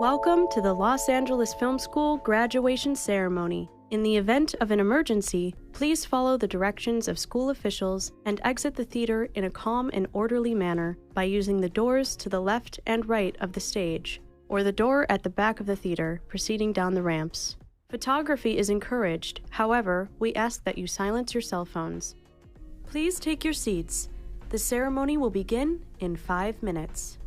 Welcome to the Los Angeles Film School graduation ceremony. In the event of an emergency, please follow the directions of school officials and exit the theater in a calm and orderly manner by using the doors to the left and right of the stage, or the door at the back of the theater, proceeding down the ramps. Photography is encouraged, however, we ask that you silence your cell phones. Please take your seats. The ceremony will begin in 5 minutes.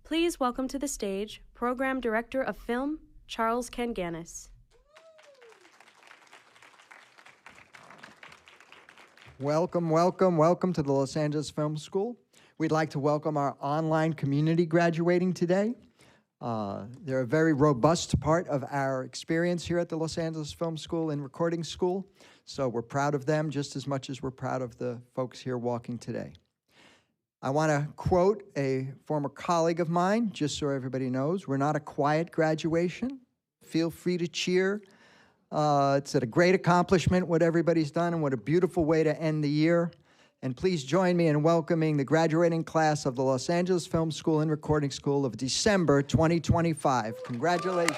Please welcome to the stage Program Director of Film, Charles Kanganis. Welcome, welcome, welcome to the Los Angeles Film School. We'd like to welcome our online community graduating today. They're a very robust part of our experience here at the Los Angeles Film School and Recording School, so we're proud of them just as much as we're proud of the folks here walking today. I want to quote a former colleague of mine, just so everybody knows. We're not a quiet graduation. Feel free to cheer. It's a great accomplishment, what everybody's done, and what a beautiful way to end the year. And please join me in welcoming the graduating class of the Los Angeles Film School and Recording School of December 2025. Congratulations.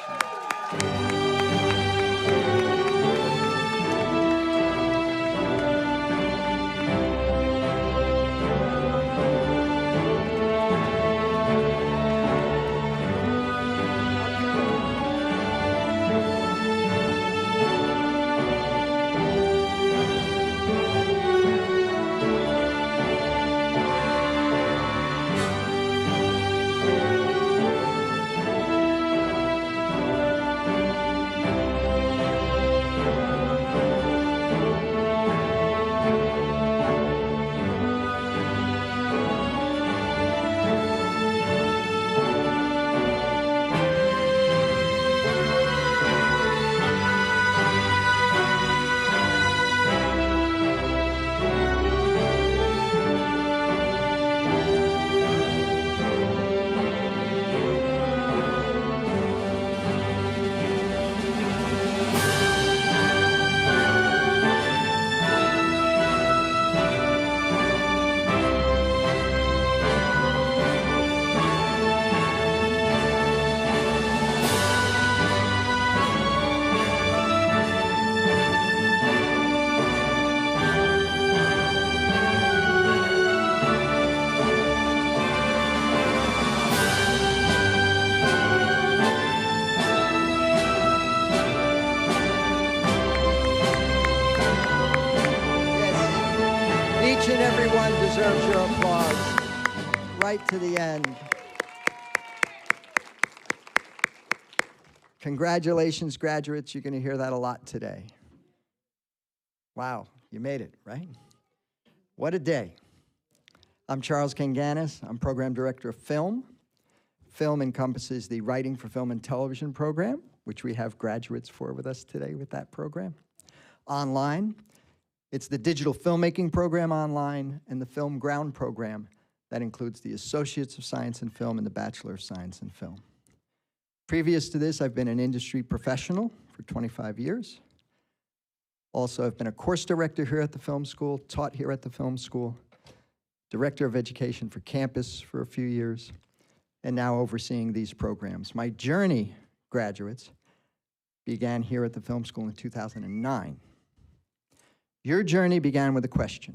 Each and every one deserves your applause, right to the end. Congratulations, graduates. You're going to hear that a lot today. Wow, you made it, right? What a day. I'm Charles Kanganis. I'm Program Director of Film. Film encompasses the Writing for Film and Television program, which we have graduates for with us today with that program. Online, it's the Digital Filmmaking program online and the Film Ground program that includes the Associates of Science in Film and the Bachelor of Science in Film. Previous to this, I've been an industry professional for 25 years. Also, I've been a course director here at the film school, taught here at the film school, director of education for campus for a few years, and now overseeing these programs. My journey, graduates, began here at the film school in 2009. Your journey began with a question.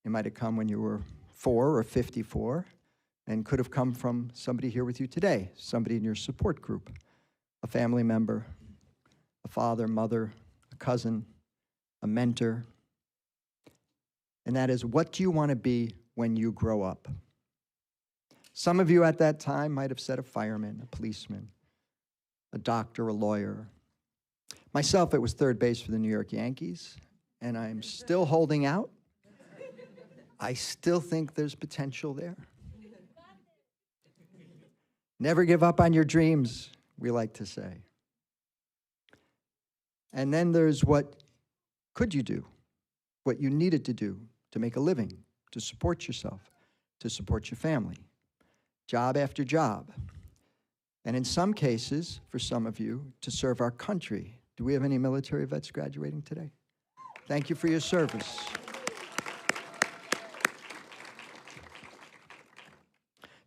It might have come when you were 4 or 54, and could have come from somebody here with you today, somebody in your support group, a family member, a father, mother, a cousin, a mentor. And that is, what do you want to be when you grow up? Some of you at that time might have said a fireman, a policeman, a doctor, a lawyer. Myself, it was third base for the New York Yankees, and I'm still holding out. I still think there's potential there. Never give up on your dreams, we like to say. And then there's what could you do, what you needed to do to make a living, to support yourself, to support your family, job after job. And in some cases, for some of you, to serve our country. Do we have any military vets graduating today? Thank you for your service.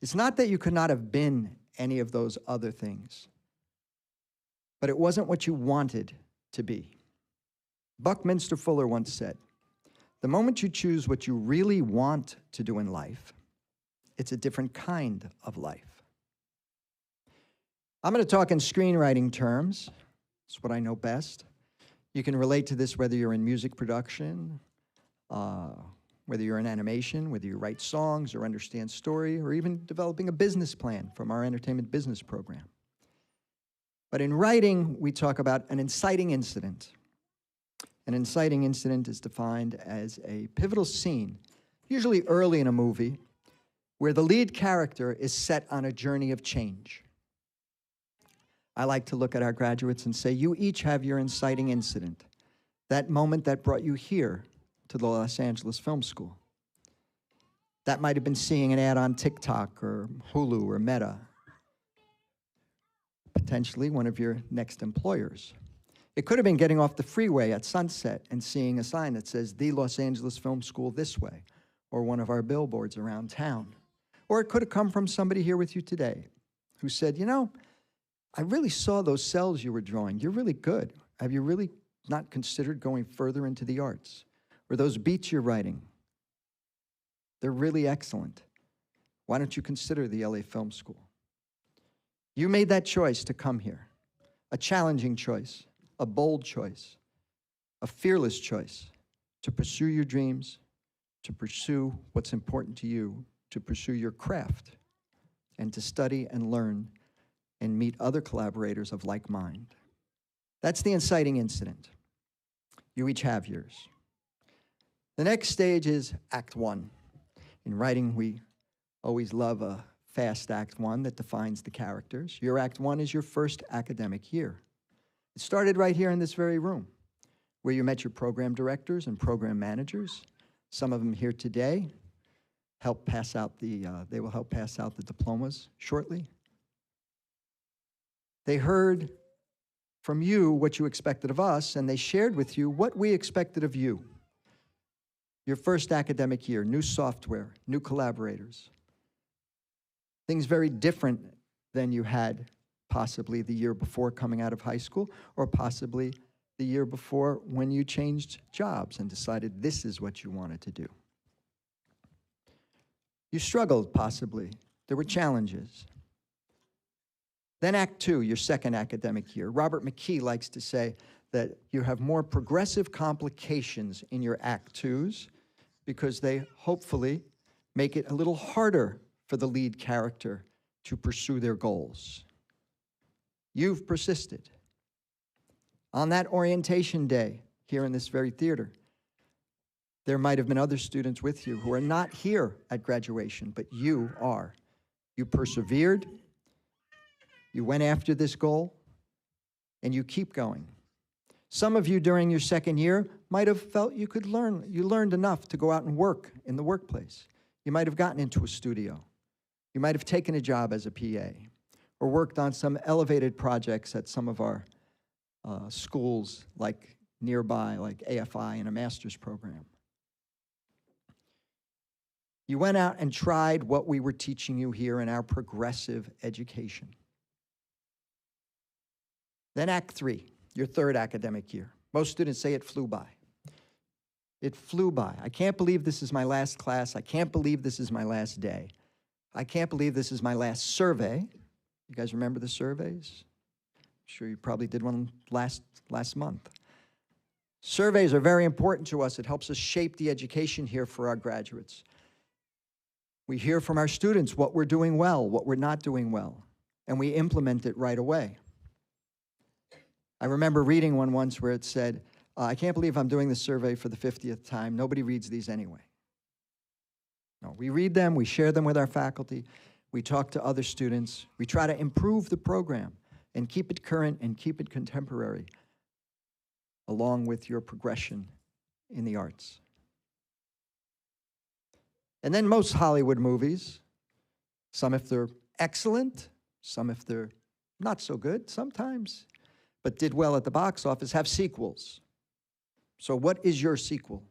It's not that you could not have been any of those other things, but it wasn't what you wanted to be. Buckminster Fuller once said, "The moment you choose what you really want to do in life, it's a different kind of life." I'm going to talk in screenwriting terms. It's what I know best. You can relate to this whether you're in music production, whether you're in animation, whether you write songs or understand story, or even developing a business plan from our entertainment business program. But in writing, we talk about an inciting incident. An inciting incident is defined as a pivotal scene, usually early in a movie, where the lead character is set on a journey of change. I like to look at our graduates and say, you each have your inciting incident, that moment that brought you here to the Los Angeles Film School. That might have been seeing an ad on TikTok or Hulu or Meta, potentially one of your next employers. It could have been getting off the freeway at sunset and seeing a sign that says, the Los Angeles Film School this way, or one of our billboards around town. Or it could have come from somebody here with you today who said, you know, I really saw those cells you were drawing. You're really good. Have you really not considered going further into the arts? Or those beats you're writing, they're really excellent. Why don't you consider the LA Film School? You made that choice to come here, a challenging choice, a bold choice, a fearless choice to pursue your dreams, to pursue what's important to you, to pursue your craft, and to study and learn and meet other collaborators of like mind. That's the inciting incident. You each have yours. The next stage is Act One. In writing, we always love a fast Act One that defines the characters. Your Act One is your first academic year. It started right here in this very room, where you met your program directors and program managers. Some of them here today they will help pass out the diplomas shortly. They heard from you what you expected of us, and they shared with you what we expected of you. Your first academic year, new software, new collaborators. Things very different than you had possibly the year before coming out of high school, or possibly the year before when you changed jobs and decided this is what you wanted to do. You struggled, possibly. There were challenges. Then Act Two, your second academic year. Robert McKee likes to say that you have more progressive complications in your Act Twos because they hopefully make it a little harder for the lead character to pursue their goals. You've persisted. On that orientation day here in this very theater, there might have been other students with you who are not here at graduation, but you are. You persevered, you went after this goal, and you keep going. Some of you during your second year might have felt you learned enough to go out and work in the workplace. You might have gotten into a studio. You might have taken a job as a PA or worked on some elevated projects at some of our schools like nearby, like AFI and a master's program. You went out and tried what we were teaching you here in our progressive education. Then Act Three, your third academic year. Most students say it flew by. It flew by. I can't believe this is my last class. I can't believe this is my last day. I can't believe this is my last survey. You guys remember the surveys? I'm sure you probably did one last month. Surveys are very important to us. It helps us shape the education here for our graduates. We hear from our students what we're doing well, what we're not doing well, and we implement it right away. I remember reading one once where it said, I can't believe I'm doing this survey for the 50th time. Nobody reads these anyway. No, we read them, we share them with our faculty, we talk to other students, we try to improve the program and keep it current and keep it contemporary, along with your progression in the arts. And then most Hollywood movies, some if they're excellent, some if they're not so good sometimes, but did well at the box office, have sequels. So what is your sequel?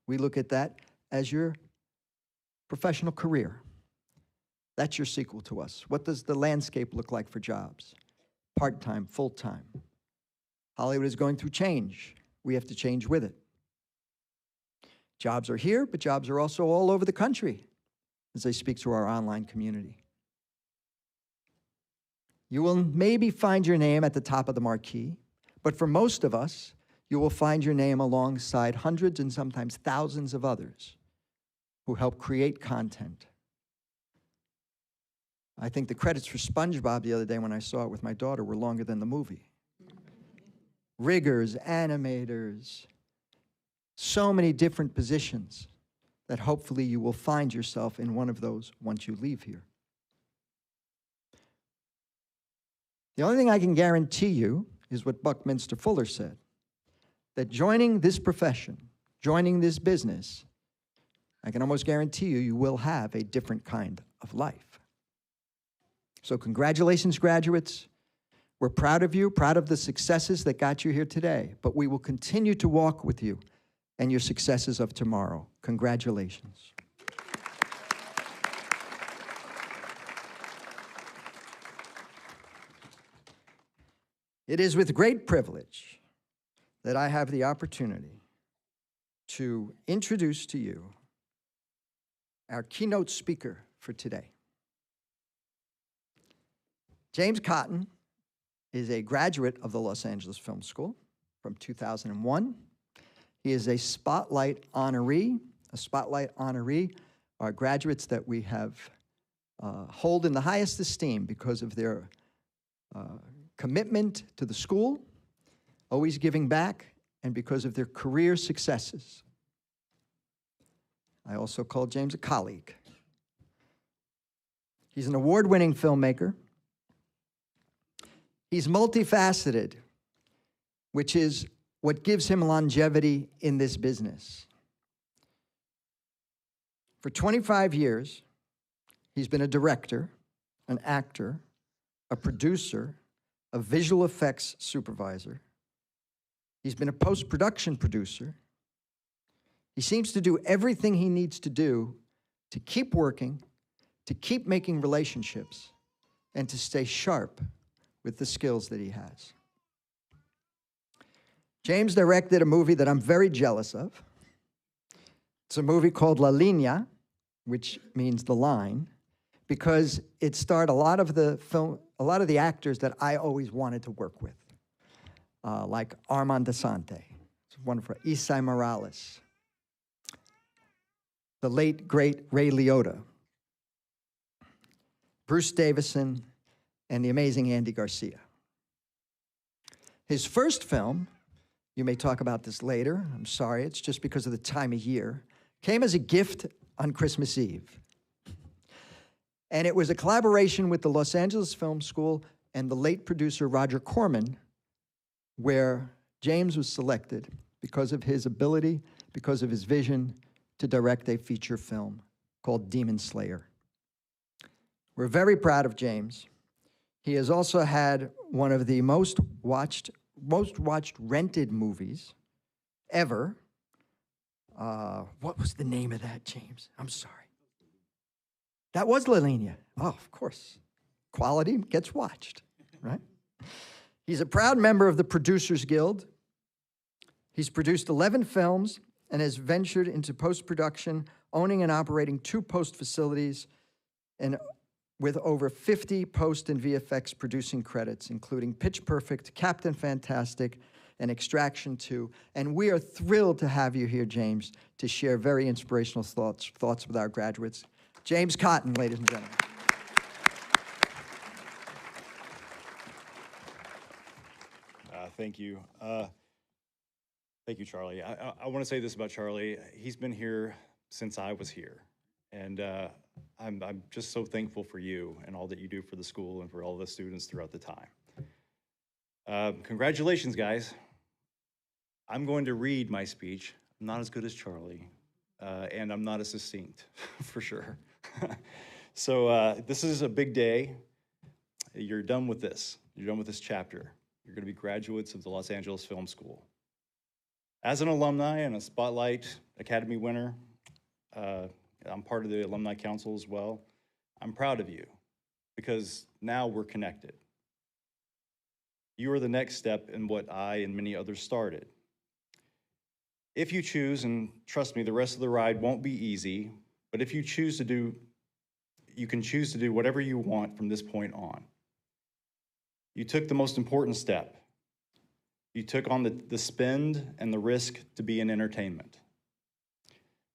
We look at that as your professional career. That's your sequel to us. What does the landscape look like for jobs? Part-time, full-time. Hollywood is going through change. We have to change with it. Jobs are here, but jobs are also all over the country as they speak to our online community. You will maybe find your name at the top of the marquee, but for most of us, you will find your name alongside hundreds and sometimes thousands of others who help create content. I think the credits for SpongeBob the other day when I saw it with my daughter were longer than the movie. Riggers, animators, so many different positions that hopefully you will find yourself in one of those once you leave here. The only thing I can guarantee you is what Buckminster Fuller said, that joining this profession, joining this business, I can almost guarantee you, you will have a different kind of life. So congratulations, graduates. We're proud of you, proud of the successes that got you here today, but we will continue to walk with you and your successes of tomorrow. Congratulations. It is with great privilege that I have the opportunity to introduce to you our keynote speaker for today. James Cotton is a graduate of the Los Angeles Film School from 2001. He is a Spotlight honoree. A Spotlight honoree are graduates that we have hold in the highest esteem because of their commitment to the school, always giving back, and because of their career successes. I also call James a colleague. He's an award-winning filmmaker. He's multifaceted, which is what gives him longevity in this business. For 25 years, he's been a director, an actor, a producer, a visual effects supervisor. He's been a post-production producer. He seems to do everything he needs to do to keep working, to keep making relationships, and to stay sharp with the skills that he has. James directed a movie that I'm very jealous of. It's a movie called La Línea, which means the line, because it starred a lot of the actors that I always wanted to work with, like Armand Desante, wonderful, Isai Morales, the late, great Ray Liotta, Bruce Davison, and the amazing Andy Garcia. His first film, you may talk about this later, I'm sorry, it's just because of the time of year, came as a gift on Christmas Eve. And it was a collaboration with the Los Angeles Film School and the late producer Roger Corman, where James was selected because of his ability, because of his vision to direct a feature film called Demon Slayer. We're very proud of James. He has also had one of the most watched rented movies ever. What was the name of that, James? I'm sorry. That was La Línea. Oh, of course. Quality gets watched, right? He's a proud member of the Producers Guild. He's produced 11 films and has ventured into post-production, owning and operating 2 post facilities, and with over 50 post and VFX producing credits, including Pitch Perfect, Captain Fantastic, and Extraction 2. And we are thrilled to have you here, James, to share very inspirational thoughts with our graduates. James Cotton, ladies and gentlemen. Thank you. Thank you, Charlie. I want to say this about Charlie. He's been here since I was here. And I'm just so thankful for you and all that you do for the school and for all the students throughout the time. Congratulations, guys. I'm going to read my speech. I'm not as good as Charlie, and I'm not as succinct, for sure. So this is a big day. You're done with this. You're done with this chapter. You're going to be graduates of the Los Angeles Film School. As an alumni and a Spotlight Academy winner, I'm part of the Alumni Council as well. I'm proud of you because now we're connected. You are the next step in what I and many others started. If you choose, and trust me, the rest of the ride won't be easy, but if you choose to do, you can choose to do whatever you want from this point on. You took the most important step. You took on the spend and the risk to be in entertainment.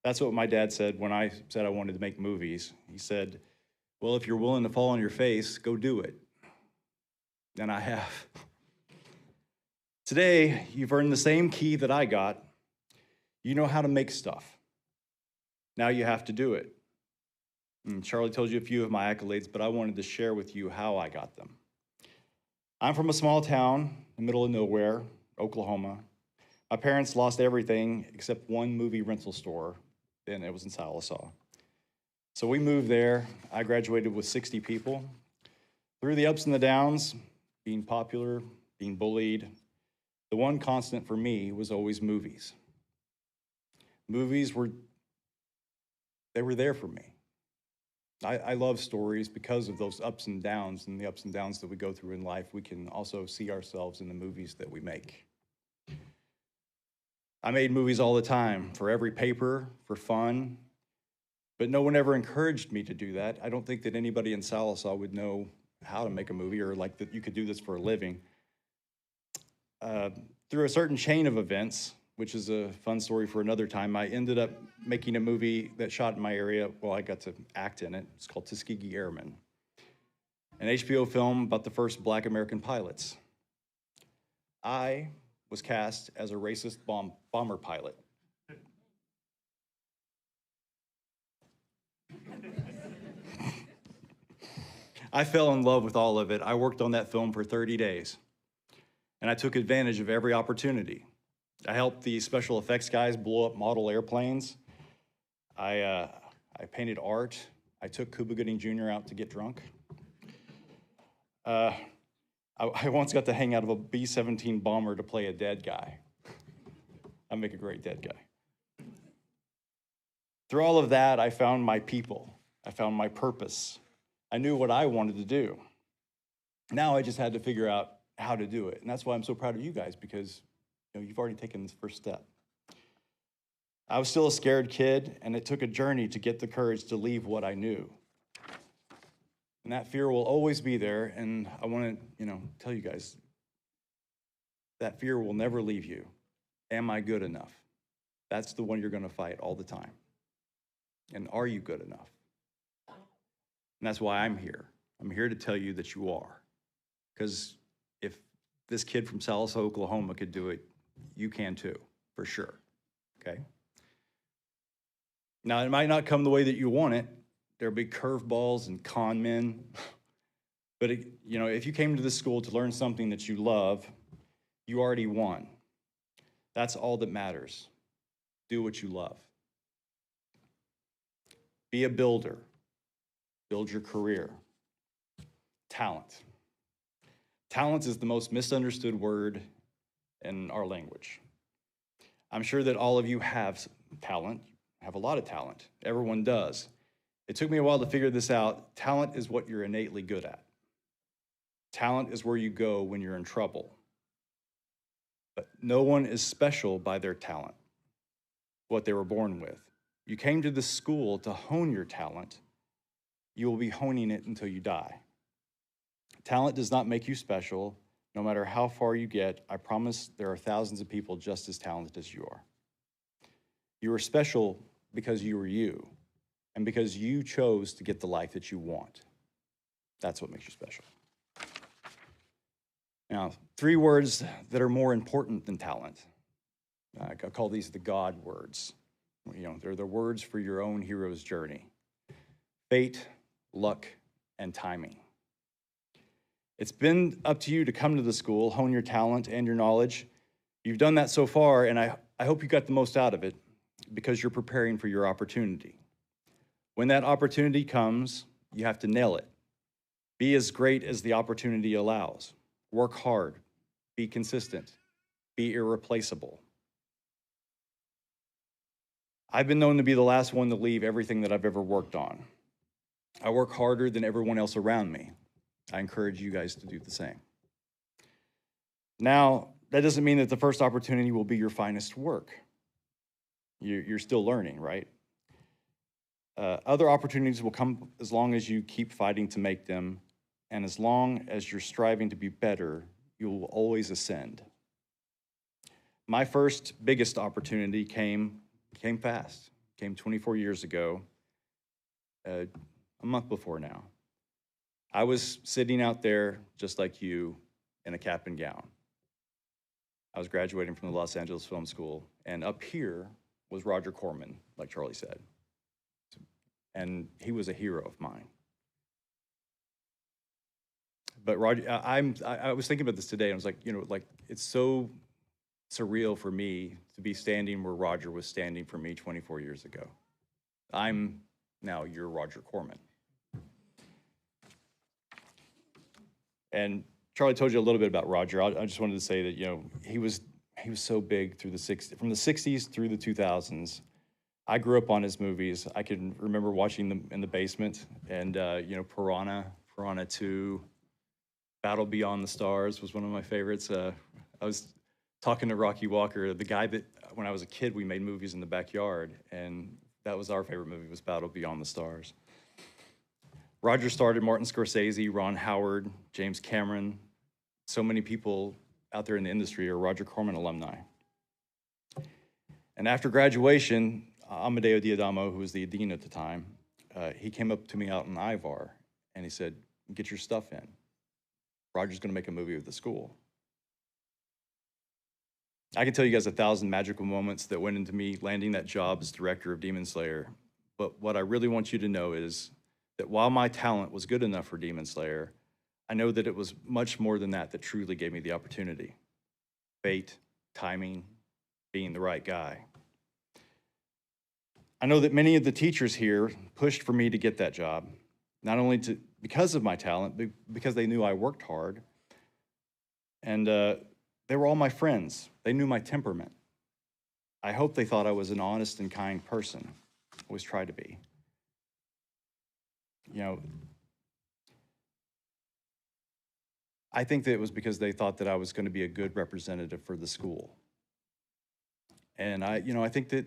That's what my dad said when I said I wanted to make movies. He said, well, if you're willing to fall on your face, go do it. And I have. Today, you've earned the same key that I got. You know how to make stuff. Now you have to do it. And Charlie told you a few of my accolades, but I wanted to share with you how I got them. I'm from a small town in the middle of nowhere, Oklahoma. My parents lost everything except one movie rental store, and it was in Sallisaw. So we moved there. I graduated with 60 people. Through the ups and the downs, being popular, being bullied, the one constant for me was always movies. Movies were there for me. I love stories because of those ups and downs, and the ups and downs that we go through in life. We can also see ourselves in the movies that we make. I made movies all the time, for every paper, for fun, but no one ever encouraged me to do that. I don't think that anybody in Sallisaw would know how to make a movie or like that you could do this for a living. Through a certain chain of events, which is a fun story for another time, I ended up making a movie that shot in my area. Well, I got to act in it. It's called Tuskegee Airmen, an HBO film about the first Black American pilots. I was cast as a racist bomber pilot. I fell in love with all of it. I worked on that film for 30 days, and I took advantage of every opportunity. I helped the special effects guys blow up model airplanes. I painted art. I took Cuba Gooding Jr. out to get drunk. I once got to hang out of a B-17 bomber to play a dead guy. I make a great dead guy. Through all of that, I found my people. I found my purpose. I knew what I wanted to do. Now I just had to figure out how to do it. And that's why I'm so proud of you guys, because you've already taken this first step. I was still a scared kid, and it took a journey to get the courage to leave what I knew. And that fear will always be there, and I want to, tell you guys, that fear will never leave you. Am I good enough? That's the one you're going to fight all the time. And are you good enough? And that's why I'm here. I'm here to tell you that you are. Because if this kid from Sallisaw, Oklahoma could do it, you can too, for sure, okay? Now, it might not come the way that you want it. There'll be curveballs and con men. But, if you came to this school to learn something that you love, you already won. That's all that matters. Do what you love. Be a builder. Build your career. Talent. Talent is the most misunderstood word in our language. I'm sure that all of you have talent, have a lot of talent. Everyone does. It took me a while to figure this out. Talent is what you're innately good at. Talent is where you go when you're in trouble. But no one is special by their talent, what they were born with. You came to this school to hone your talent. You will be honing it until you die. Talent does not make you special. No matter how far you get, I promise there are thousands of people just as talented as you are. You are special because you are you, and because you chose to get the life that you want. That's what makes you special. Now, 3 words that are more important than talent. I call these the God words. They're the words for your own hero's journey. Fate, luck, and timing. It's been up to you to come to the school, hone your talent and your knowledge. You've done that so far, and I hope you got the most out of it because you're preparing for your opportunity. When that opportunity comes, you have to nail it. Be as great as the opportunity allows. Work hard. Be consistent. Be irreplaceable. I've been known to be the last one to leave everything that I've ever worked on. I work harder than everyone else around me. I encourage you guys to do the same. Now, that doesn't mean that the first opportunity will be your finest work. You're still learning, right? Other opportunities will come as long as you keep fighting to make them, and as long as you're striving to be better, you will always ascend. my first biggest opportunity came fast. Came 24 years ago, a month before now. I was sitting out there just like you in a cap and gown. I was graduating from the Los Angeles Film School, and up here was Roger Corman, like Charlie said. And he was a hero of mine. But Roger, I was thinking about this today, and I was like, it's so surreal for me to be standing where Roger was standing for me 24 years ago. I'm now your Roger Corman. And Charlie told you a little bit about Roger. I just wanted to say that, he was so big through from the 60s through the 2000s. I grew up on his movies. I can remember watching them in the basement, and Piranha 2, Battle Beyond the Stars was one of my favorites. I was talking to Rocky Walker, the guy that when I was a kid we made movies in the backyard, and that was our favorite movie, was Battle Beyond the Stars. Roger started Martin Scorsese, Ron Howard, James Cameron. So many people out there in the industry are Roger Corman alumni. And after graduation, Amadeo Diadamo, who was the dean at the time, he came up to me out in Ivar, and he said, "Get your stuff in. Roger's going to make a movie with the school." I can tell you guys 1,000 magical moments that went into me landing that job as director of Demon Slayer. But what I really want you to know is that while my talent was good enough for Demon Slayer, I know that it was much more than that truly gave me the opportunity. Fate, timing, being the right guy. I know that many of the teachers here pushed for me to get that job, not only because of my talent, but because they knew I worked hard. And they were all my friends. They knew my temperament. I hope they thought I was an honest and kind person. Always tried to be. I think that it was because they thought that I was going to be a good representative for the school. And I think that,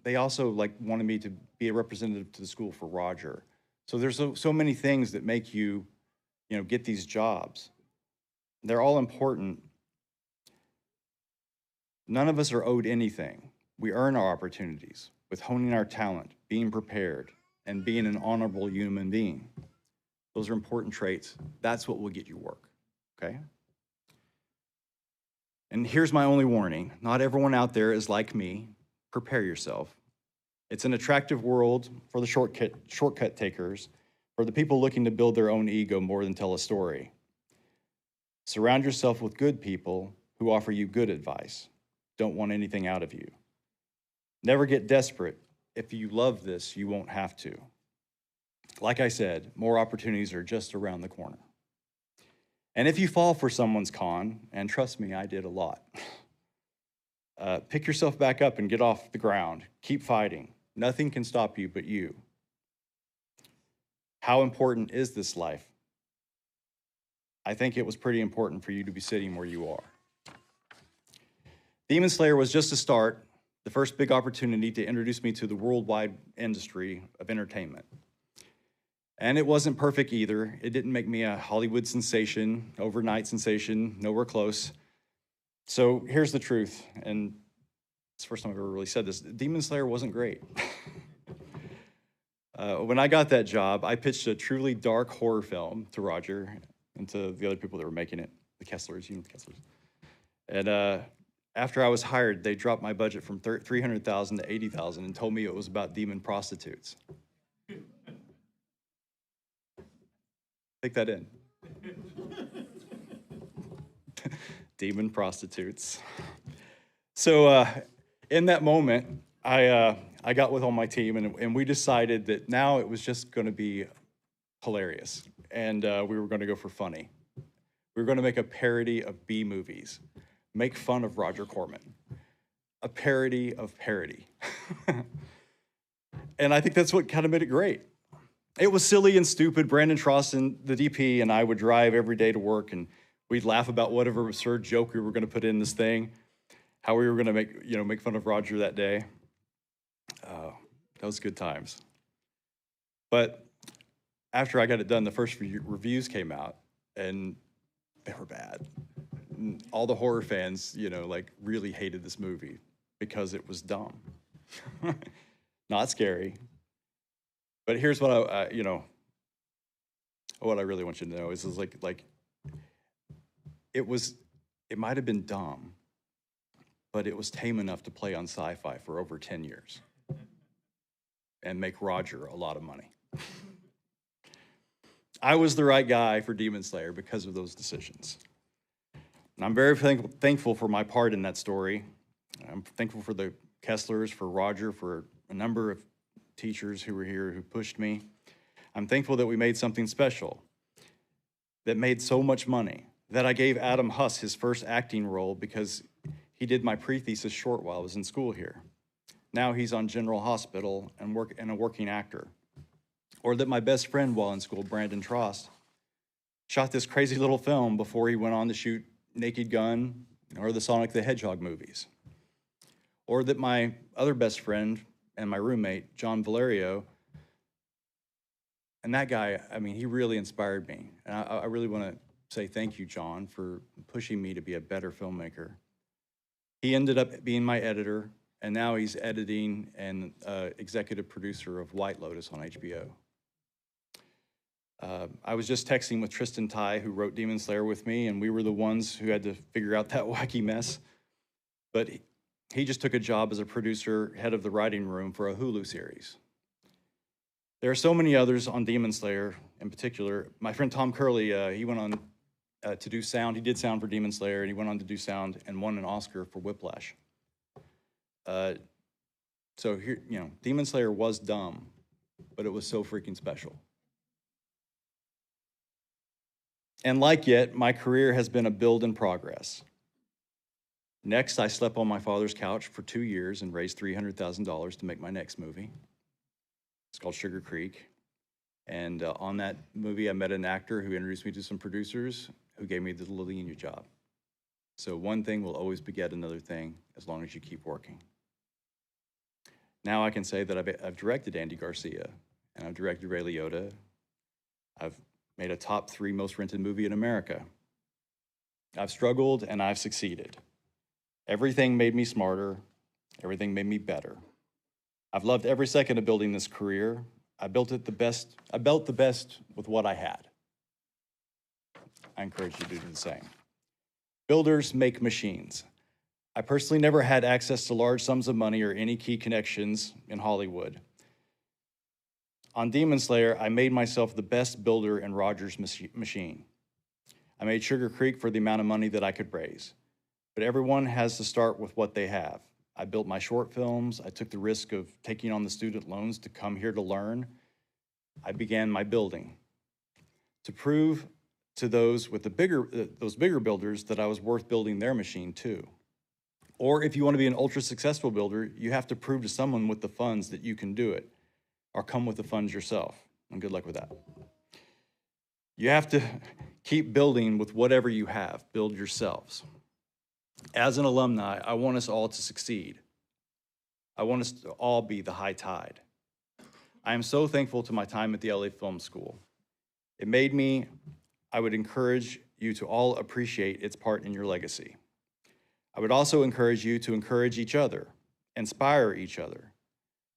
they also wanted me to be a representative to the school for Roger. So there's so many things that make you, get these jobs. They're all important. None of us are owed anything. We earn our opportunities with honing our talent, being prepared, and being an honorable human being. Those are important traits. That's what will get you work, okay? And here's my only warning. Not everyone out there is like me. Prepare yourself. It's an attractive world for the shortcut takers, for the people looking to build their own ego more than tell a story. Surround yourself with good people who offer you good advice, don't want anything out of you. Never get desperate. If you love this, you won't have to. Like I said, more opportunities are just around the corner. And if you fall for someone's con, and trust me, I did a lot, pick yourself back up and get off the ground. Keep fighting. Nothing can stop you but you. How important is this life? I think it was pretty important for you to be sitting where you are. Demon Slayer was just a start, the first big opportunity to introduce me to the worldwide industry of entertainment. And it wasn't perfect either. It didn't make me a Hollywood sensation, overnight sensation, nowhere close. So here's the truth, and it's the first time I've ever really said this. Demon Slayer wasn't great. When I got that job, I pitched a truly dark horror film to Roger and to the other people that were making it, the Kesslers, the Kesslers. And after I was hired, they dropped my budget from $300,000 to $80,000 and told me it was about demon prostitutes. Take that in. Demon prostitutes. So in that moment, I got with all my team, and we decided that now it was just going to be hilarious, and we were going to go for funny. We were going to make a parody of B movies, make fun of Roger Corman, a parody of parody. And I think that's what kind of made it great. It was silly and stupid. Brandon Troston, the DP, and I would drive every day to work, and we'd laugh about whatever absurd joke we were going to put in this thing, how we were going to make fun of Roger that day. That was good times. But after I got it done, the first reviews came out, and they were bad. all the horror fans, you know, like really hated this movie because it was dumb. Not scary. But here's what you know, what I really want you to know is like it might have been dumb, but it was tame enough to play on sci-fi for over 10 years and make Roger a lot of money. I was the right guy for Demon Slayer because of those decisions. And I'm very thankful for my part in that story. I'm thankful for the Kesslers, for Roger, for a number of teachers who were here who pushed me. I'm thankful that we made something special, that made so much money, that I gave Adam Huss his first acting role because he did my pre-thesis short while I was in school here. Now he's on General Hospital and a working actor. Or that my best friend while in school, Brandon Trost, shot this crazy little film before he went on to shoot Naked Gun or the Sonic the Hedgehog movies. Or that my other best friend and my roommate, John Valerio, and that guy, I mean, he really inspired me. And I really want to say thank you, John, for pushing me to be a better filmmaker. He ended up being my editor, and now he's editing and executive producer of White Lotus on HBO. I was just texting with Tristan Ty, who wrote Demon Slayer with me, and we were the ones who had to figure out that wacky mess. But he just took a job as a producer, head of the writing room for a Hulu series. There are so many others on Demon Slayer in particular. My friend Tom Curley, he went on to do sound. He did sound for Demon Slayer, and he went on to do sound and won an Oscar for Whiplash. So here, you know, Demon Slayer was dumb, but it was so freaking special. And like yet, my career has been a build in progress. Next, I slept on my father's couch for 2 years and raised $300,000 to make my next movie. It's called Sugar Creek. And on that movie, I met an actor who introduced me to some producers who gave me the Lilina job. So one thing will always beget another thing as long as you keep working. Now I can say that I've directed Andy Garcia, and I've directed Ray Liotta. I've made a top 3 most rented movie in America. I've struggled and I've succeeded. Everything made me smarter. Everything made me better. I've loved every second of building this career. I built the best with what I had. I encourage you to do the same. Builders make machines. I personally never had access to large sums of money or any key connections in Hollywood. On Demon Slayer, I made myself the best builder in Roger's machine. I made Sugar Creek for the amount of money that I could raise. But everyone has to start with what they have. I built my short films. I took the risk of taking on the student loans to come here to learn. I began my building to prove to those with those bigger builders that I was worth building their machine too. Or if you want to be an ultra successful builder, you have to prove to someone with the funds that you can do it, or come with the funds yourself. And good luck with that. You have to keep building with whatever you have. Build yourselves. As an alumni, I want us all to succeed. I want us to all be the high tide. I am so thankful to my time at the LA Film School. It made me, I would encourage you to all appreciate its part in your legacy. I would also encourage you to encourage each other, inspire each other,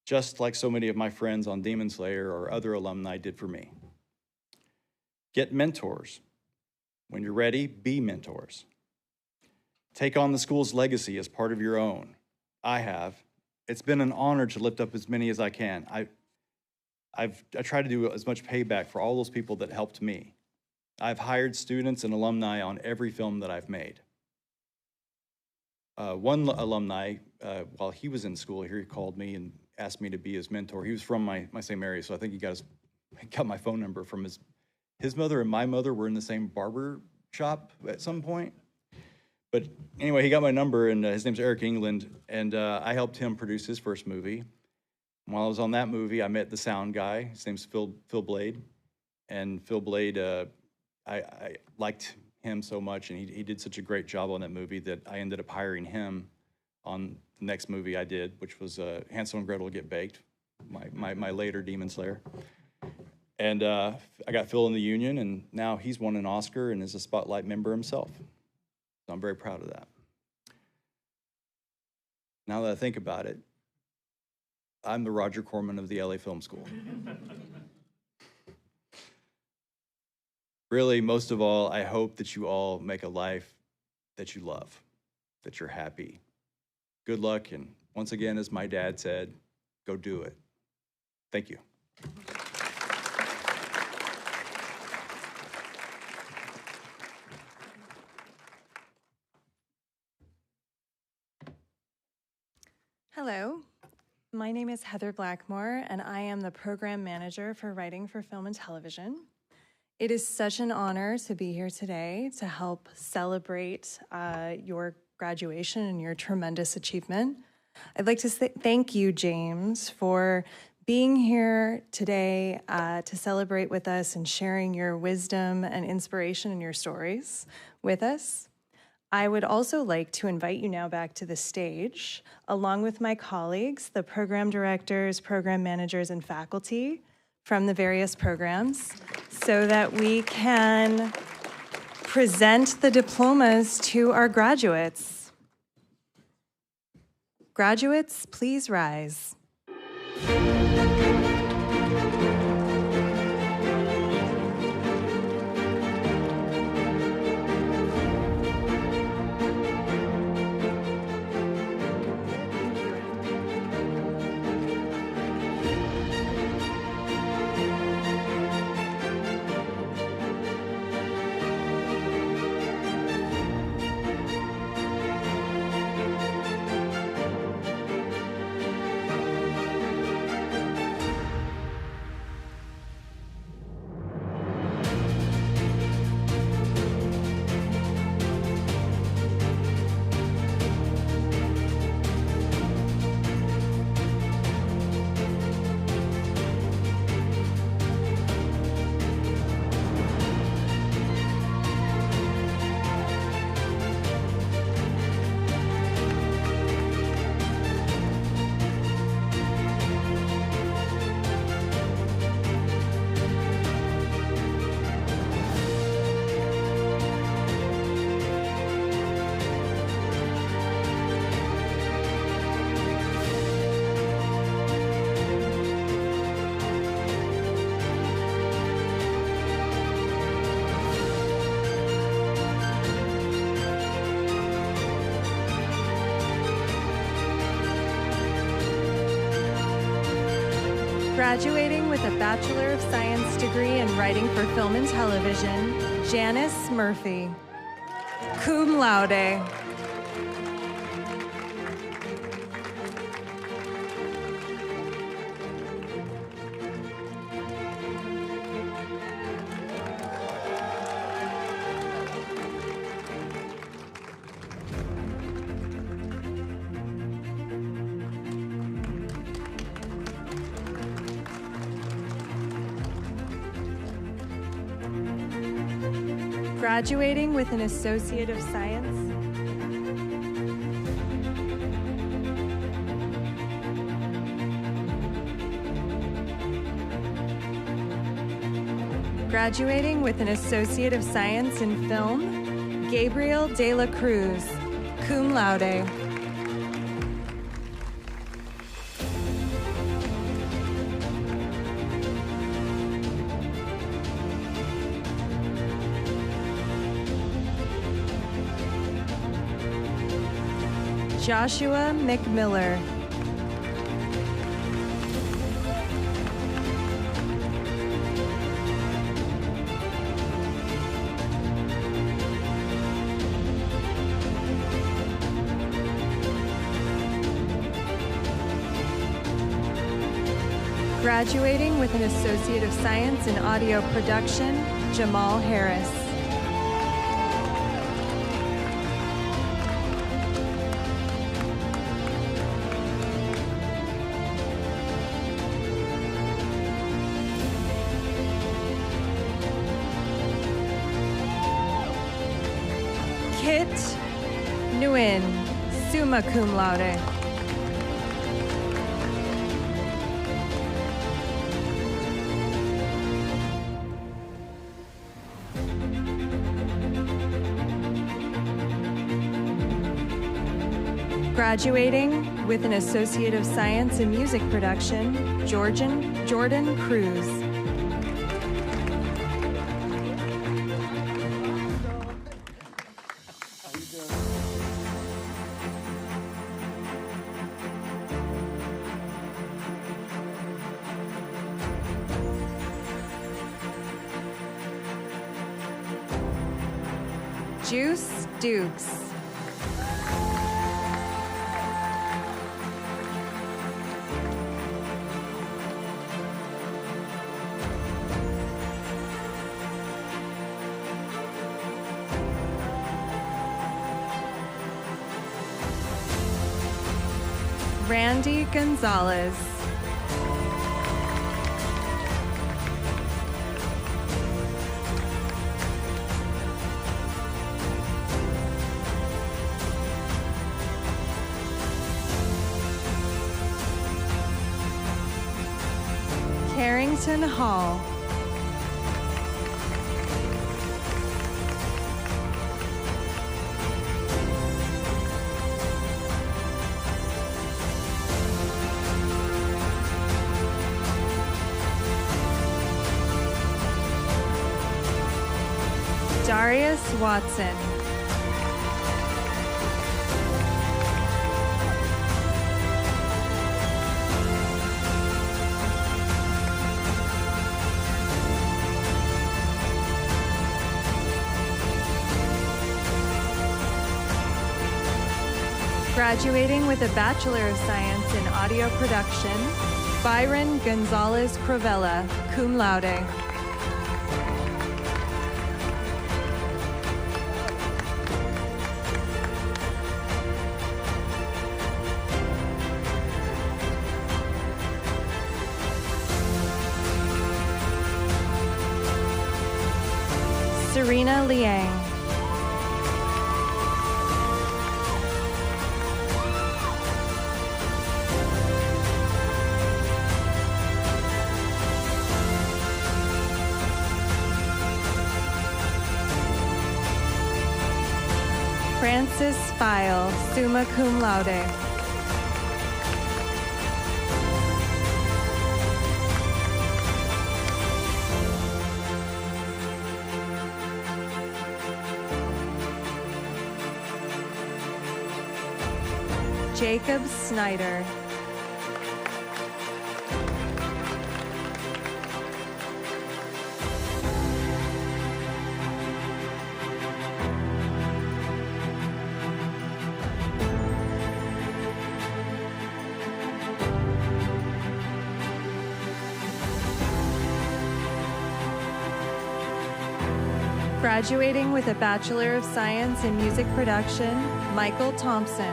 just like so many of my friends on Demon Slayer or other alumni did for me. Get mentors. When you're ready, be mentors. Take on the school's legacy as part of your own. I have. It's been an honor to lift up as many as I can. I try to do as much payback for all those people that helped me. I've hired students and alumni on every film that I've made. One alumni, while he was in school here, he called me and asked me to be his mentor. He was from my same area, so I think he got my phone number from his mother and my mother were in the same barber shop at some point. But anyway, he got my number, and his name's Eric England, and I helped him produce his first movie. While I was on that movie, I met the sound guy. His name's Phil Blade, and Phil Blade, I liked him so much, and he did such a great job on that movie that I ended up hiring him on the next movie I did, which was Hansel and Gretel Get Baked, my later Demon Slayer. And I got Phil in the union, and now he's won an Oscar and is a Spotlight member himself. So I'm very proud of that. Now that I think about it, I'm the Roger Corman of the LA Film School. Really, most of all, I hope that you all make a life that you love, that you're happy. Good luck, and once again, as my dad said, go do it. Thank you. Hello, my name is Heather Blackmore, and I am the Program Manager for Writing for Film and Television. It is such an honor to be here today to help celebrate your graduation and your tremendous achievement. I'd like to thank you, James, for being here today to celebrate with us and sharing your wisdom and inspiration and your stories with us. I would also like to invite you now back to the stage, along with my colleagues, the program directors, program managers, and faculty from the various programs, so that we can present the diplomas to our graduates. Graduates, please rise. Graduating with a Bachelor of Science degree in Writing for Film and Television, Janice Murphy, cum laude. Graduating with an Associate of Science. Graduating with an Associate of Science in Film, Gabriel De La Cruz, cum laude. Joshua McMiller. Graduating with an Associate of Science in Audio Production, Jamal Harris. Kit Nguyen, Summa Cum Laude. Graduating with an Associate of Science in Music Production, Jordan Cruz. Juice Dukes. Randy Gonzalez. Carrington Hall. Darius Watson. Graduating with a Bachelor of Science in Audio Production, Byron Gonzalez Cravella, cum laude. Serena Liang. Francis File, summa cum laude. Jacob Snyder. Graduating with a Bachelor of Science in Music Production, Michael Thompson.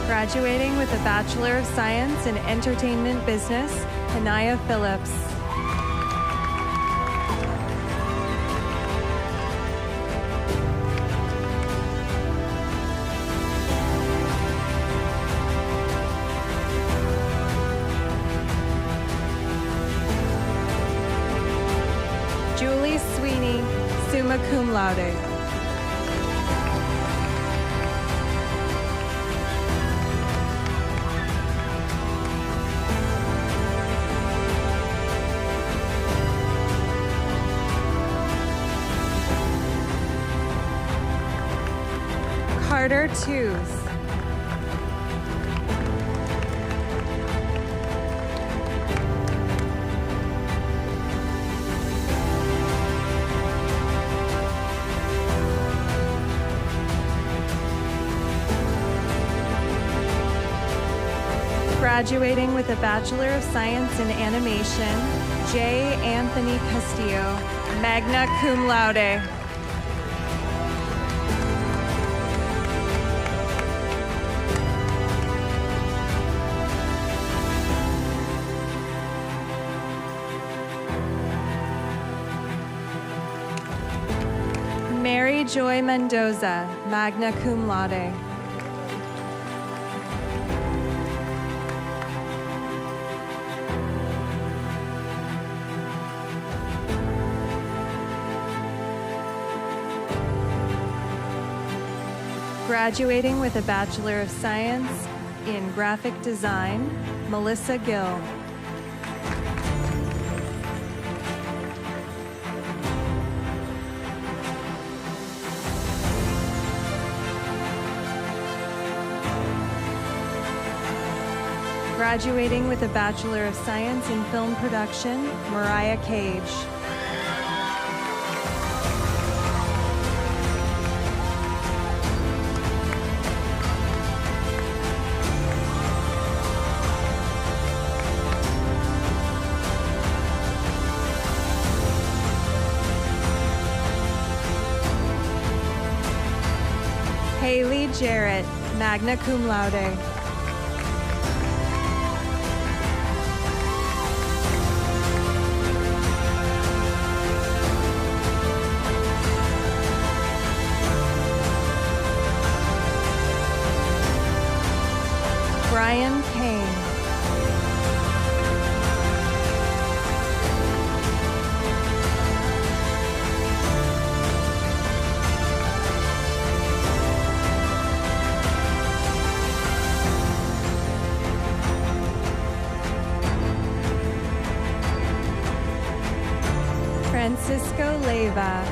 Graduating with a Bachelor of Science in Entertainment Business, Anaya Phillips. Julie Sweeney, summa cum laude. Carter Tews. Graduating with a Bachelor of Science in Animation, J. Anthony Castillo, Magna Cum Laude. Mary Joy Mendoza, Magna Cum Laude. Graduating with a Bachelor of Science in Graphic Design, Melissa Gill. Graduating with a Bachelor of Science in Film Production, Mariah Cage. Haley Jarrett, Magna Cum Laude. Brian Kane. Francisco Leyva.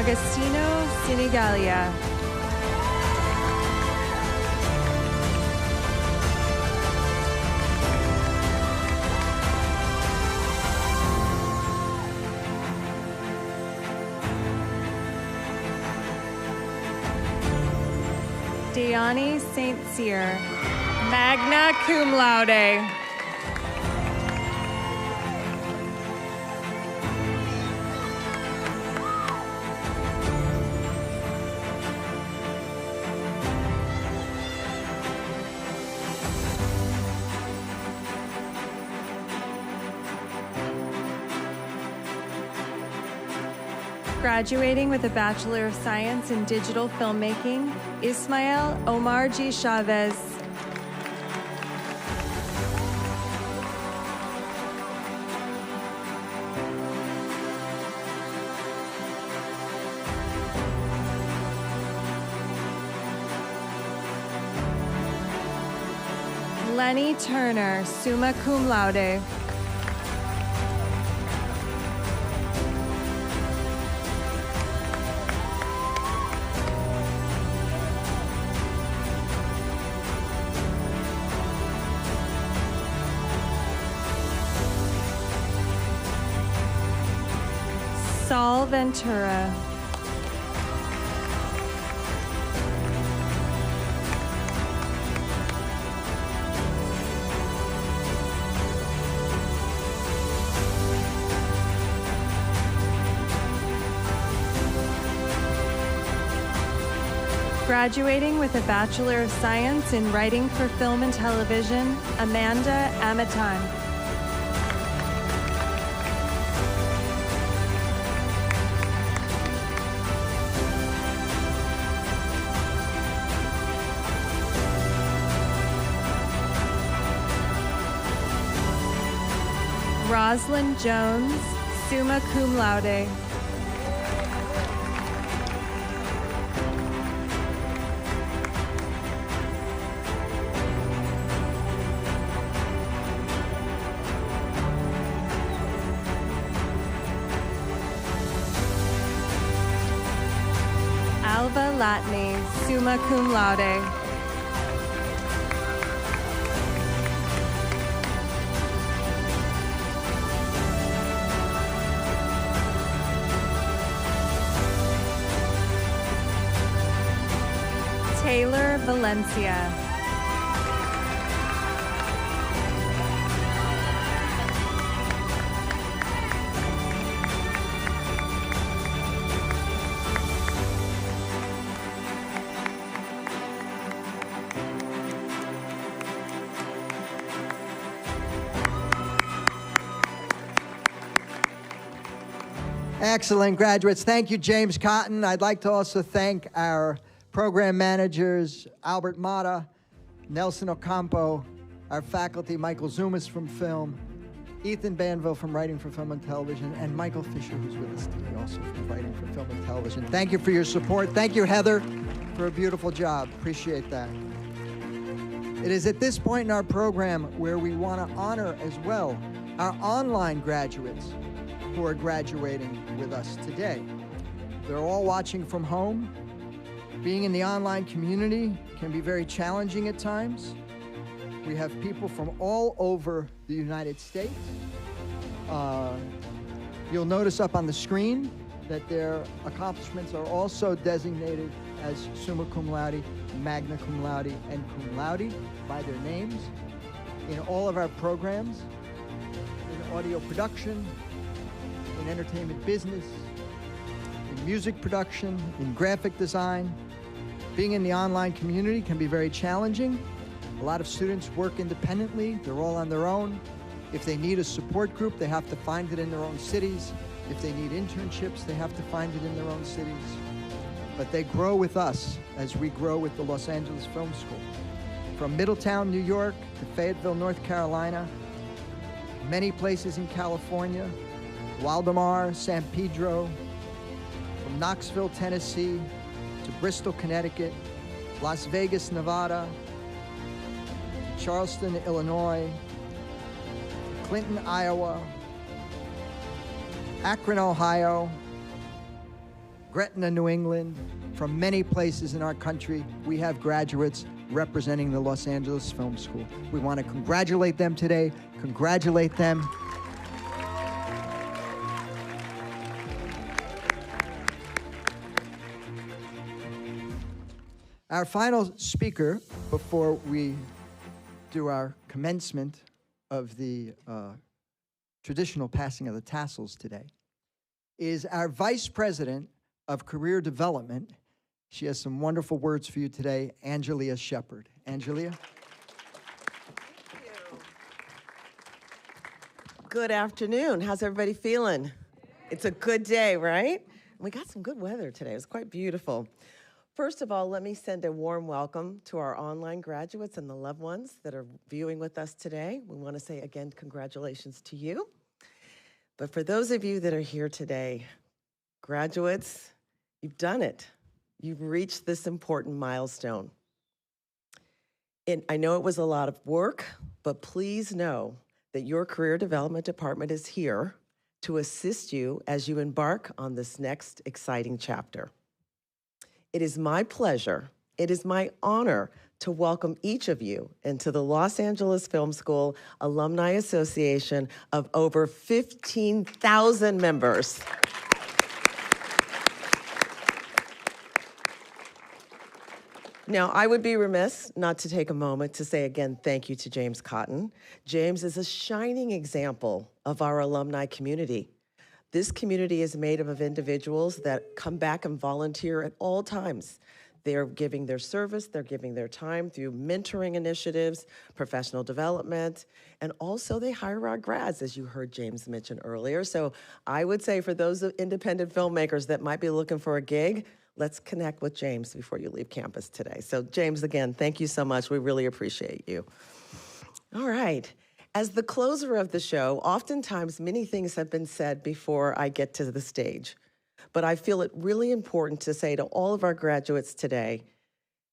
Agostino Sinigalia. Diani St. Cyr, Magna Cum Laude. Graduating with a Bachelor of Science in Digital Filmmaking, Ismael Omar G. Chavez. Lenny Turner, Summa Cum Laude. Saul Ventura. Graduating with a Bachelor of Science in Writing for Film and Television, Amanda Amatan. Rosalind Jones, Summa Cum Laude. Alva Latney, Summa Cum Laude. Taylor Valencia. Excellent, graduates. Thank you, James Cotton. I'd like to also thank our program managers, Albert Mata, Nelson Ocampo, our faculty, Michael Zumas from film, Ethan Banville from Writing for Film and Television, and Michael Fisher, who's with us today, also from Writing for Film and Television. Thank you for your support. Thank you, Heather, for a beautiful job. Appreciate that. It is at this point in our program where we want to honor as well our online graduates who are graduating with us today. They're all watching from home. Being in the online community can be very challenging at times. We have people from all over the United States. You'll notice up on the screen that their accomplishments are also designated as Summa Cum Laude, Magna Cum Laude, and Cum Laude by their names in all of our programs, in audio production, in entertainment business, in music production, in graphic design. Being in the online community can be very challenging. A lot of students work independently. They're all on their own. If they need a support group, they have to find it in their own cities. If they need internships, they have to find it in their own cities. But they grow with us as we grow with the Los Angeles Film School. From Middletown, New York, to Fayetteville, North Carolina, many places in California, Waldemar, San Pedro, from Knoxville, Tennessee, to Bristol, Connecticut, Las Vegas, Nevada, to Charleston, Illinois, to Clinton, Iowa, Akron, Ohio, Gretna, New England. From many places in our country, we have graduates representing the Los Angeles Film School. We want to congratulate them today, congratulate them. Our final speaker, before we do our commencement of the traditional passing of the tassels today, is our Vice President of Career Development. She has some wonderful words for you today, Angelia Shepard. Angelia? Thank you. Good afternoon. How's everybody feeling? It's a good day, right? We got some good weather today. It was quite beautiful. First of all, let me send a warm welcome to our online graduates and the loved ones that are viewing with us today. We want to say again, congratulations to you. But for those of you that are here today, graduates, you've done it. You've reached this important milestone. And I know it was a lot of work, but please know that your career development department is here to assist you as you embark on this next exciting chapter. It is my pleasure, it is my honor to welcome each of you into the Los Angeles Film School Alumni Association of over 15,000 members. Now, I would be remiss not to take a moment to say again thank you to James Cotton. James is a shining example of our alumni community. This community is made up of individuals that come back and volunteer at all times. They're giving their service, they're giving their time through mentoring initiatives, professional development, and also they hire our grads, as you heard James mention earlier. So I would say for those independent filmmakers that might be looking for a gig, let's connect with James before you leave campus today. So James, again, thank you so much. We really appreciate you. All right. As the closer of the show, oftentimes many things have been said before I get to the stage, but I feel it really important to say to all of our graduates today,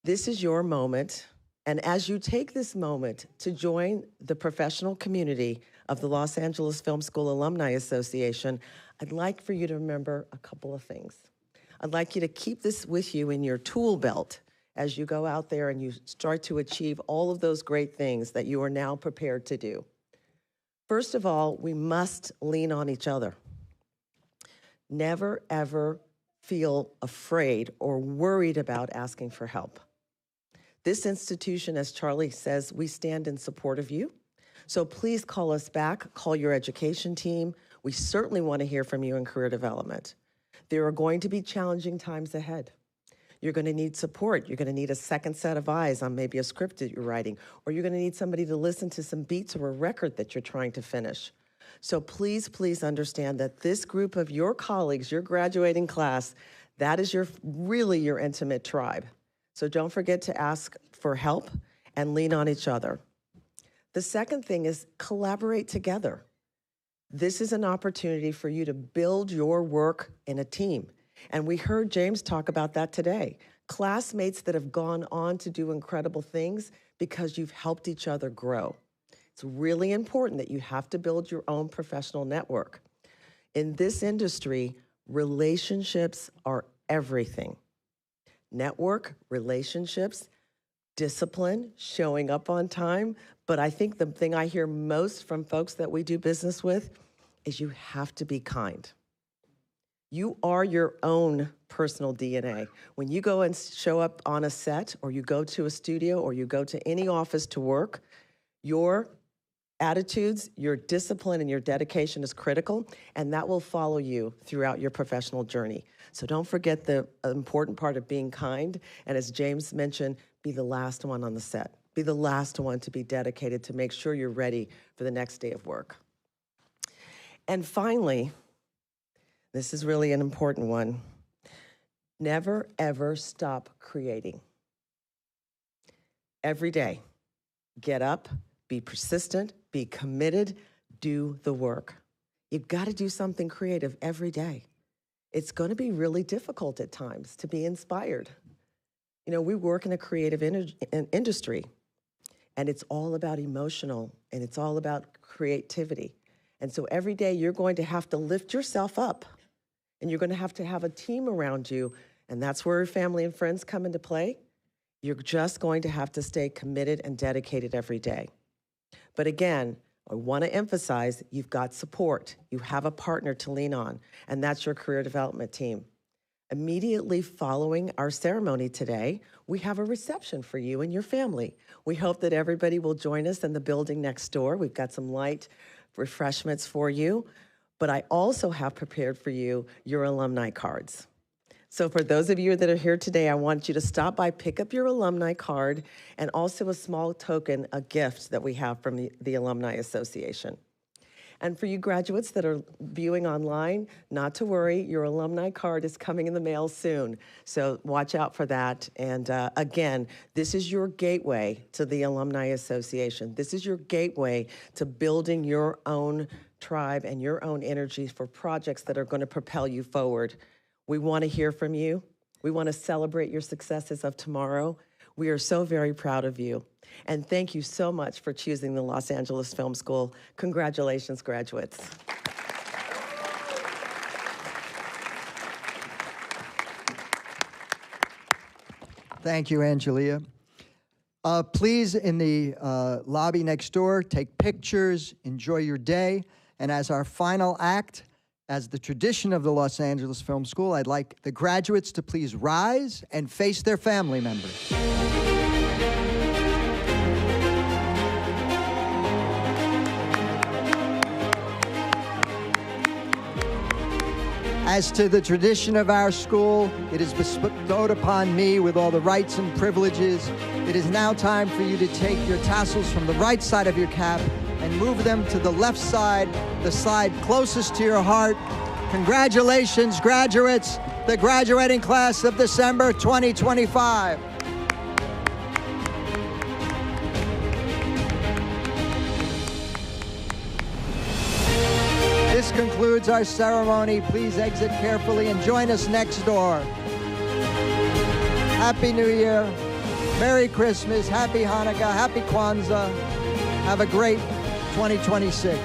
this is your moment, and as you take this moment to join the professional community of the Los Angeles Film School Alumni Association, I'd like for you to remember a couple of things. I'd like you to keep this with you in your tool belt as you go out there and you start to achieve all of those great things that you are now prepared to do. First of all, we must lean on each other. Never, ever feel afraid or worried about asking for help. This institution, as Charlie says, we stand in support of you. So please call us back, call your education team. We certainly want to hear from you in career development. There are going to be challenging times ahead. You're going to need support. You're going to need a second set of eyes on maybe a script that you're writing, or you're going to need somebody to listen to some beats or a record that you're trying to finish. So please, please understand that this group of your colleagues, your graduating class, that is really your intimate tribe. So don't forget to ask for help and lean on each other. The second thing is collaborate together. This is an opportunity for you to build your work in a team. And we heard James talk about that today. Classmates that have gone on to do incredible things because you've helped each other grow. It's really important that you have to build your own professional network. In this industry, relationships are everything. Network, relationships, discipline, showing up on time. But I think the thing I hear most from folks that we do business with is you have to be kind. You are your own personal DNA. When you go and show up on a set, or you go to a studio, or you go to any office to work, your attitudes, your discipline, and your dedication is critical, and that will follow you throughout your professional journey. So don't forget the important part of being kind, and as James mentioned, be the last one on the set. Be the last one to be dedicated to make sure you're ready for the next day of work. And finally, this is really an important one. Never, ever stop creating. Every day, get up, be persistent, be committed, do the work. You've got to do something creative every day. It's going to be really difficult at times to be inspired. You know, we work in a creative industry, and it's all about emotional, and it's all about creativity. And so every day you're going to have to lift yourself up, and you're going to have a team around you, and that's where family and friends come into play. You're just going to have to stay committed and dedicated every day. But again, I want to emphasize you've got support. You have a partner to lean on, and that's your career development team. Immediately following our ceremony today, we have a reception for you and your family. We hope that everybody will join us in the building next door. We've got some light refreshments for you, but I also have prepared for you your alumni cards. So for those of you that are here today, I want you to stop by, pick up your alumni card, and also a small token, a gift that we have from the Alumni Association. And for you graduates that are viewing online, not to worry, your alumni card is coming in the mail soon. So watch out for that. And again, this is your gateway to the Alumni Association. This is your gateway to building your own tribe and your own energy for projects that are going to propel you forward. We want to hear from you. We want to celebrate your successes of tomorrow. We are so very proud of you. And thank you so much for choosing the Los Angeles Film School. Congratulations, graduates. Thank you, Angelia. Please, in the lobby next door, take pictures, enjoy your day. And as our final act, as the tradition of the Los Angeles Film School, I'd like the graduates to please rise and face their family members. As to the tradition of our school, it is bestowed upon me with all the rights and privileges. It is now time for you to take your tassels from the right side of your cap and move them to the left side, the side closest to your heart. Congratulations, graduates, the graduating class of December 2025. This concludes our ceremony. Please exit carefully and join us next door. Happy New Year, Merry Christmas, Happy Hanukkah, Happy Kwanzaa. Have a great 2026.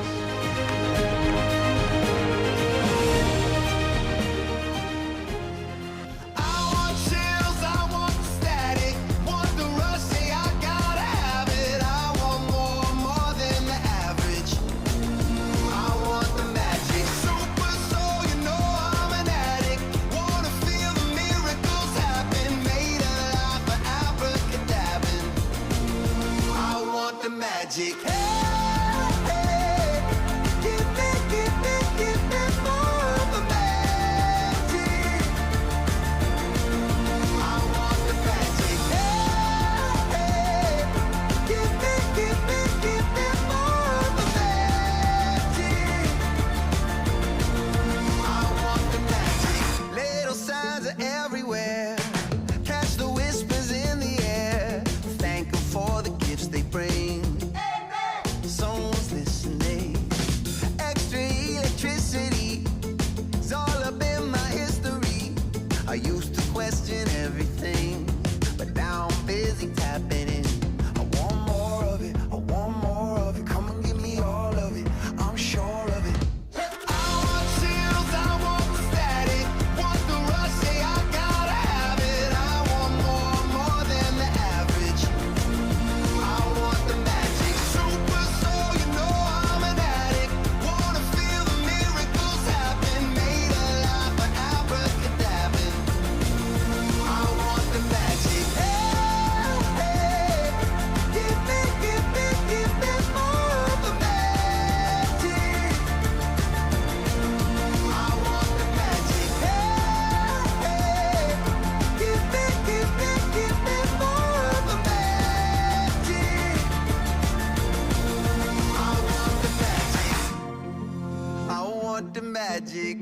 magic.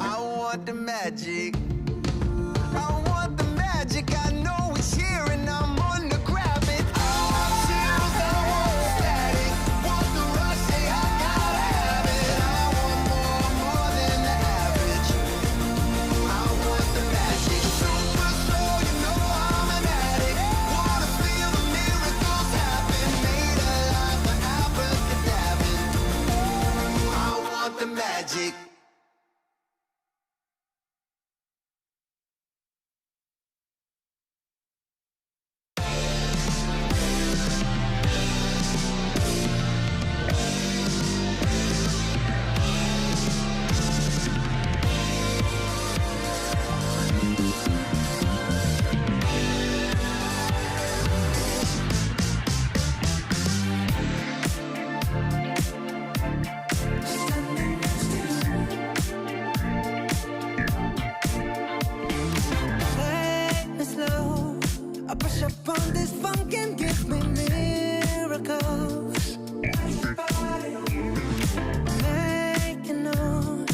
I want the magic. I want the magic. I know it's here and I'm on to grab it. I want chills, I want static. Want the rush, say I gotta have it. I want more than the average. I want the magic. Super slow, you know I'm an addict. Wanna feel the miracles happen. Made alive for abracadabra. I want the magic. On this funk and give me miracles. Make you know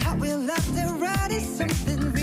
how we love to ride is something real.